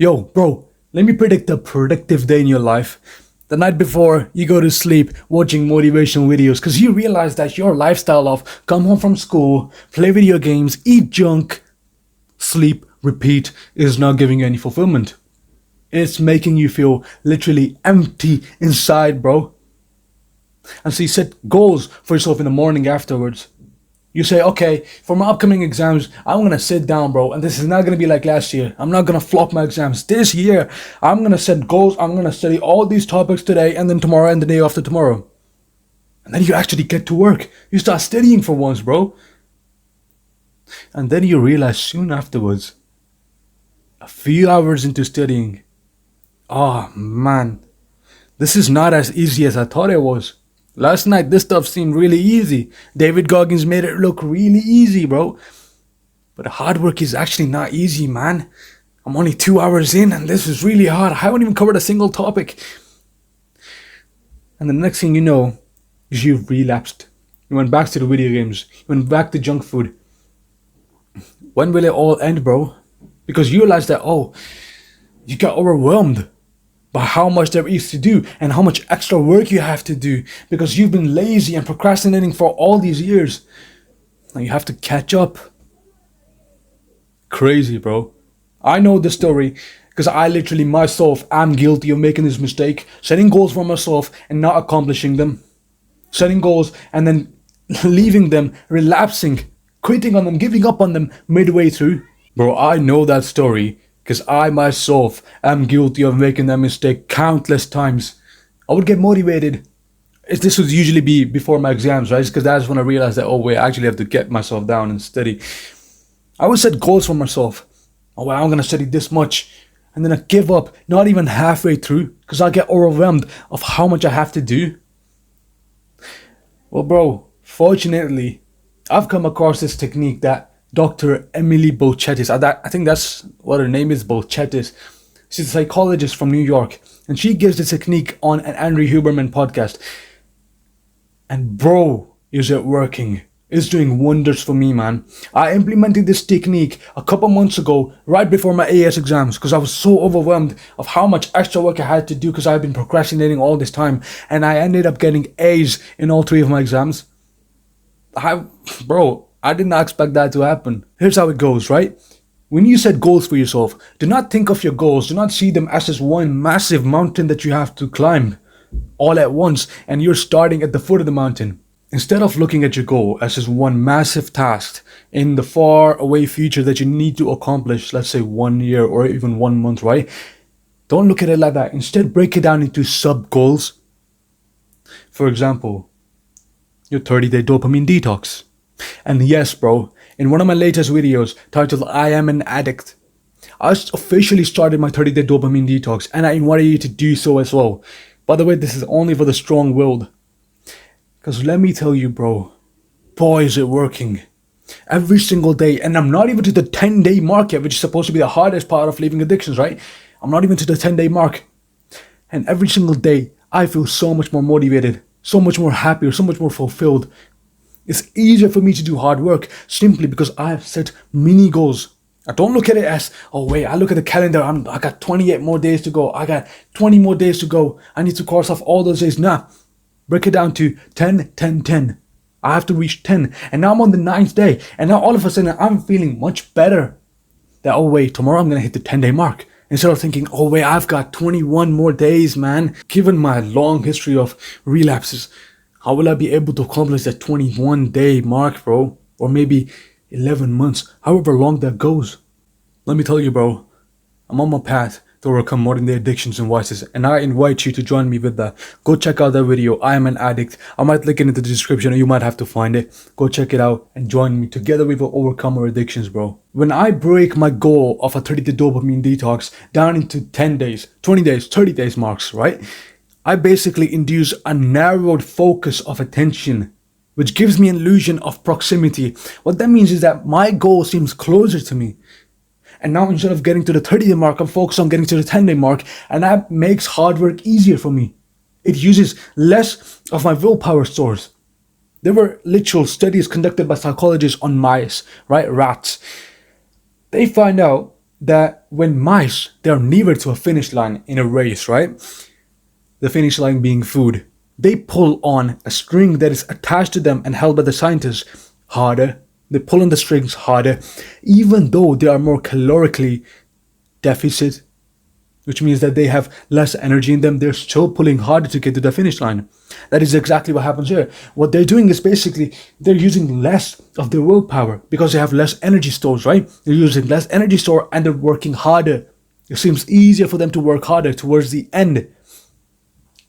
Yo, bro, let me predict a productive day in your life. The night before you go to sleep watching motivational videos because you realize that your lifestyle of come home from school, play video games, eat junk, sleep, repeat is not giving you any fulfillment. It's making you feel literally empty inside, bro. And so you set goals for yourself in the morning afterwards. You say, okay, for my upcoming exams, I'm gonna sit down, bro, and this is not gonna be like last year. I'm not gonna flop my exams. This year, I'm gonna set goals. I'm gonna study all these topics today, and then tomorrow, and the day after tomorrow. And then you actually get to work. You start studying for once, bro. And then you realize soon afterwards, a few hours into studying, oh man, this is not as easy as I thought it was. Last night, this stuff seemed really easy. David Goggins made it look really easy, bro. But hard work is actually not easy, man. I'm only 2 hours in and this is really hard. I haven't even covered a single topic. And the next thing you know is you've relapsed. You went back to the video games. You went back to junk food. When will it all end, bro? Because you realize that, oh, you got overwhelmed by how much there is to do and how much extra work you have to do because you've been lazy and procrastinating for all these years. Now you have to catch up. Crazy, bro. I know the story because I literally myself am guilty of making this mistake, setting goals for myself and not accomplishing them. Setting goals and then leaving them, relapsing, quitting on them, giving up on them midway through. Bro, I know that story because I myself am guilty of making that mistake countless times. I would get motivated. This would usually be before my exams, right? Because that's when I realized that, oh wait, I actually have to get myself down and study. I would set goals for myself. Oh well, I'm gonna study this much. And then I give up, not even halfway through, because I get overwhelmed of how much I have to do. Well, bro, fortunately, I've come across this technique that Dr. Emily Bolchettis, I think that's what her name is, Bolchettis. She's a psychologist from New York, and she gives this technique on an Andrew Huberman podcast. And bro, is it working? It's doing wonders for me, man. I implemented this technique a couple months ago, right before my AS exams, because I was so overwhelmed of how much extra work I had to do because I've been procrastinating all this time, and I ended up getting A's in all 3 of my exams. I did not expect that to happen. Here's how it goes, right? When you set goals for yourself, do not think of your goals, do not see them as this one massive mountain that you have to climb all at once and you're starting at the foot of the mountain. Instead of looking at your goal as this one massive task in the far away future that you need to accomplish, let's say 1 year or even 1 month, right? Don't look at it like that. Instead, break it down into sub goals. For example, your 30-day dopamine detox. And yes, bro, in one of my latest videos titled I Am an Addict, I officially started my 30-day dopamine detox and I invite you to do so as well. By the way, this is only for the strong-willed. Because let me tell you, bro, boy is it working. Every single day, and I'm not even to the 10-day mark yet, which is supposed to be the hardest part of leaving addictions, right? I'm not even to the 10-day mark. And every single day, I feel so much more motivated, so much more happier, so much more fulfilled. It's easier for me to do hard work simply because I have set mini goals. I don't look at it as, oh wait, I look at the calendar, I got 28 more days to go. I got 20 more days to go. I need to cross off all those days. Nah, break it down to 10, 10, 10. I have to reach 10. And now I'm on the 9th day. And now all of a sudden I'm feeling much better. That, oh wait, tomorrow I'm going to hit the 10-day mark. Instead of thinking, oh wait, I've got 21 more days, man. Given my long history of relapses, how will I be able to accomplish that 21-day mark, bro? Or maybe 11 months, however long that goes. Let me tell you, bro, I'm on my path to overcome modern day addictions and vices, and I invite you to join me with that. Go check out that video, I Am an Addict. I might link it in the description or you might have to find it. Go check it out and join me. Together we will overcome our addictions, bro. When I break my goal of a 30-day dopamine detox down into 10 days, 20 days, 30 days marks, right? I basically induce a narrowed focus of attention, which gives me an illusion of proximity. What that means is that my goal seems closer to me. And now instead of getting to the 30-day mark, I'm focused on getting to the 10-day mark, and that makes hard work easier for me. It uses less of my willpower stores. There were literal studies conducted by psychologists on mice, right, rats. They find out that when mice, they're nearer to a finish line in a race, right? The finish line being food. They pull on a string that is attached to them and held by the scientists harder. They pull on the strings harder, even though they are more calorically deficit, which means that they have less energy in them. They're still pulling harder to get to the finish line. That is exactly what happens here. What they're doing is basically they're using less of their willpower because they have less energy stores, right? They're using less energy store and they're working harder. It seems easier for them to work harder towards the end.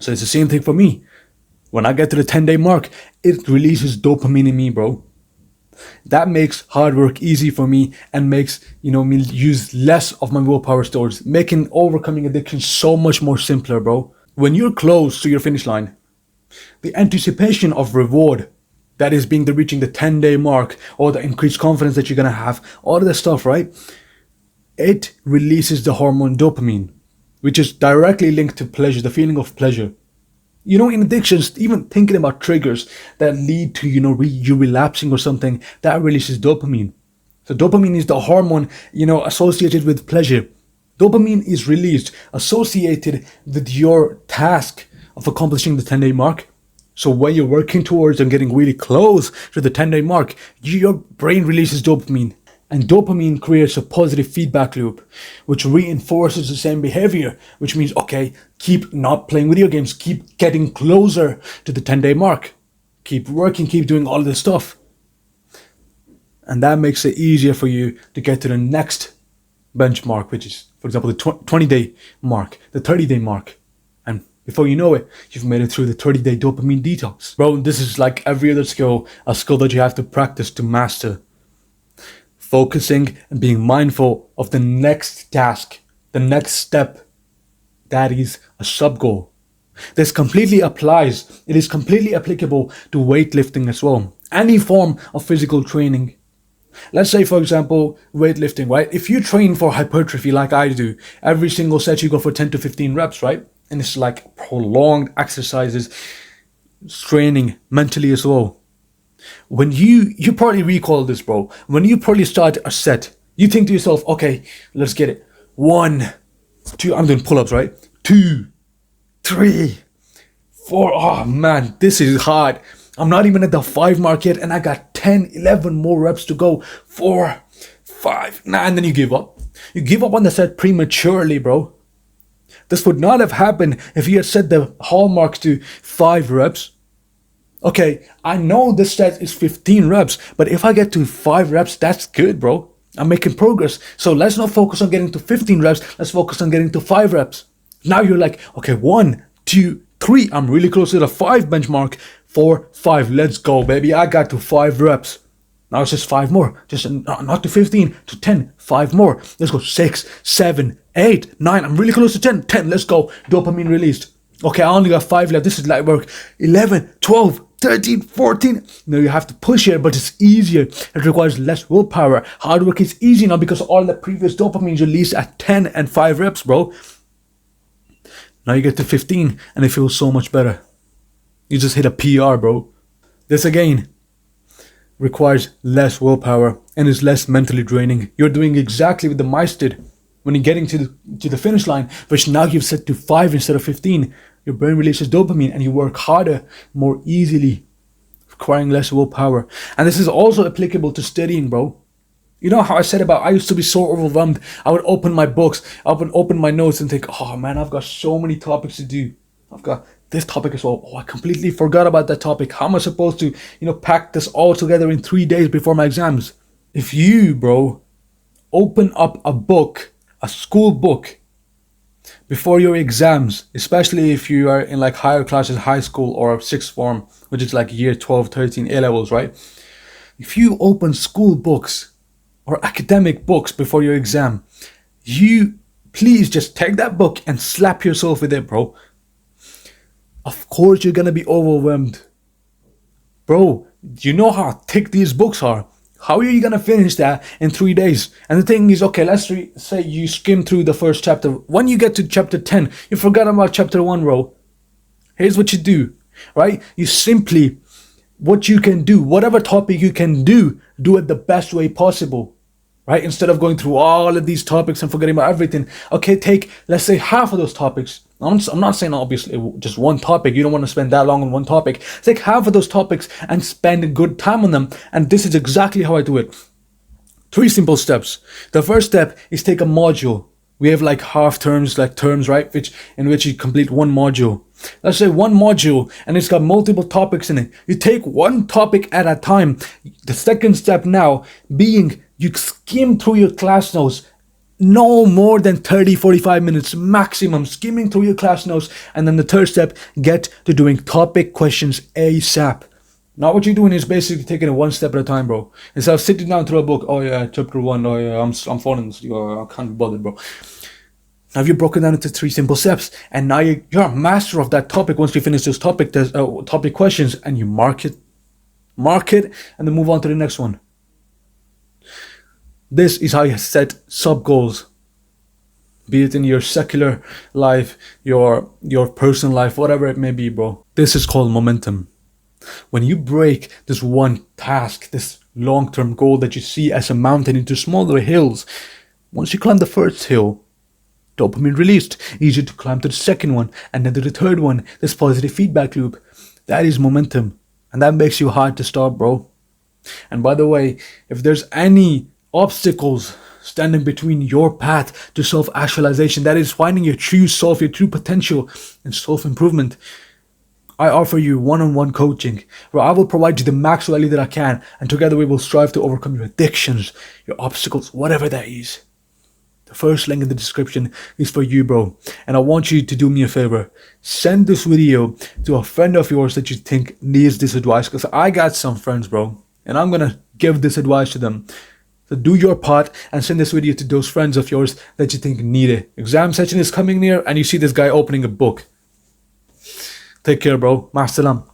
So it's the same thing for me. When I get to the 10-day mark, it releases dopamine in me, bro. That makes hard work easy for me and makes, me use less of my willpower stores, making overcoming addiction so much more simpler, bro. When you're close to your finish line, the anticipation of reward, that is being the reaching the 10-day mark, or the increased confidence that you're gonna have, all of this stuff, right? It releases the hormone dopamine, which is directly linked to pleasure, the feeling of pleasure. In addictions, even thinking about triggers that lead to, you relapsing or something, that releases dopamine. So dopamine is the hormone, associated with pleasure. Dopamine is released, associated with your task of accomplishing the 10-day mark. So when you're working towards and getting really close to the 10-day mark, your brain releases dopamine. And dopamine creates a positive feedback loop, which reinforces the same behavior, which means, okay, keep not playing video games, keep getting closer to the 10-day mark, keep working, keep doing all this stuff. And that makes it easier for you to get to the next benchmark, which is, for example, the 20-day mark, the 30-day mark. And before you know it, you've made it through the 30-day dopamine detox. Bro, this is like every other skill, a skill that you have to practice to master. Focusing and being mindful of the next task, the next step, that is a sub-goal. This completely applies, it is completely applicable to weightlifting as well. Any form of physical training. Let's say, for example, weightlifting, right? If you train for hypertrophy like I do, every single set you go for 10 to 15 reps, right? And it's like prolonged exercises, training mentally as well. When you probably recall this, bro. When you probably start a set, you think to yourself, okay, let's get it. 1, 2, I'm doing pull-ups, right? 2, 3, 4. Oh man, this is hard. I'm not even at the 5 mark yet, and I got 10, 11 more reps to go. 4, 5, and then you give up. You give up on the set prematurely, bro. This would not have happened if you had set the hallmark to 5 reps. Okay, I know this set is 15 reps, but if I get to 5 reps, that's good, bro. I'm making progress. So let's not focus on getting to 15 reps. Let's focus on getting to 5 reps. Now you're like, okay, 1, 2, 3. I'm really close to the 5 benchmark. 4, 5. Let's go, baby. I got to 5 reps. Now it's just 5 more. Just not to 15, to 10. 5 more. Let's go. 6, 7, 8, 9. I'm really close to 10. 10. Let's go. Dopamine released. Okay, I only got 5 left. This is light work. 11, 12. 13, 14. Now you have to push it, but it's easier. It requires less willpower. Hard work is easy now because all the previous dopamine is released at 10 and 5 reps, bro. Now you get to 15 and it feels so much better. You just hit a PR, bro. This again requires less willpower and is less mentally draining. You're doing exactly what the mice did when you're getting to the finish line, which now you've set to 5 instead of 15. Your brain releases dopamine and you work harder, more easily, requiring less willpower. And this is also applicable to studying, bro. You know how I said about I used to be so overwhelmed. I would open my books, I would open my notes and think, oh man, I've got so many topics to do. I've got this topic as well. Oh, I completely forgot about that topic. How am I supposed to, pack this all together in 3 days before my exams? If you, bro, open up a book, a school book, before your exams, especially if you are in like higher classes, high school or sixth form, which is like year 12, 13, A-levels, right? If you open school books or academic books before your exam, you please just take that book and slap yourself with it, bro. Of course you're gonna be overwhelmed. Bro, do you know how thick these books are? How are you gonna finish that in 3 days? And the thing is, okay, let's say you skim through the first chapter. When you get to chapter 10, you forgot about chapter 1, bro. Here's what you do, right? You simply, what you can do, whatever topic you can do it the best way possible, right? Instead of going through all of these topics and forgetting about everything. Okay, take, let's say, half of those topics. I'm not saying obviously just one topic. You don't want to spend that long on one topic. Take half of those topics and spend a good time on them. And this is exactly how I do it. 3 simple steps. The first step is take a module. We have like half terms, like terms, right? In which you complete one module. Let's say one module and it's got multiple topics in it. You take one topic at a time. The second step now being you skim through your class notes. No more than 30-45 minutes maximum, skimming through your class notes. And then the third step, get to doing topic questions ASAP. Now what you're doing is basically taking it one step at a time, bro. Instead of sitting down through a book, oh yeah, chapter 1, oh yeah, I'm falling asleep, I can't be bothered, bro. Now you've broken down into 3 simple steps, and now you're a master of that topic. Once you finish this topic, there's topic questions, and you mark it, and then move on to the next one. This is how you set sub goals, be it in your secular life, your personal life, whatever it may be, bro. This is called momentum. When you break this one task, this long-term goal that you see as a mountain into smaller hills, once you climb the first hill, dopamine released, easier to climb to the second one, and then to the third one, this positive feedback loop. That is momentum, and that makes you hard to stop, bro. And by the way, if there's any obstacles standing between your path to self-actualization, that is finding your true self, your true potential, and self-improvement, I offer you one-on-one coaching where I will provide you the max value that I can, and together we will strive to overcome your addictions, your obstacles, whatever that is. The first link in the description is for you, bro. And I want you to do me a favor. Send this video to a friend of yours that you think needs this advice, because I got some friends, bro, and I'm going to give this advice to them. So do your part and send this video to those friends of yours that you think need it. Exam session is coming near and you see this guy opening a book. Take care, bro. Ma salam.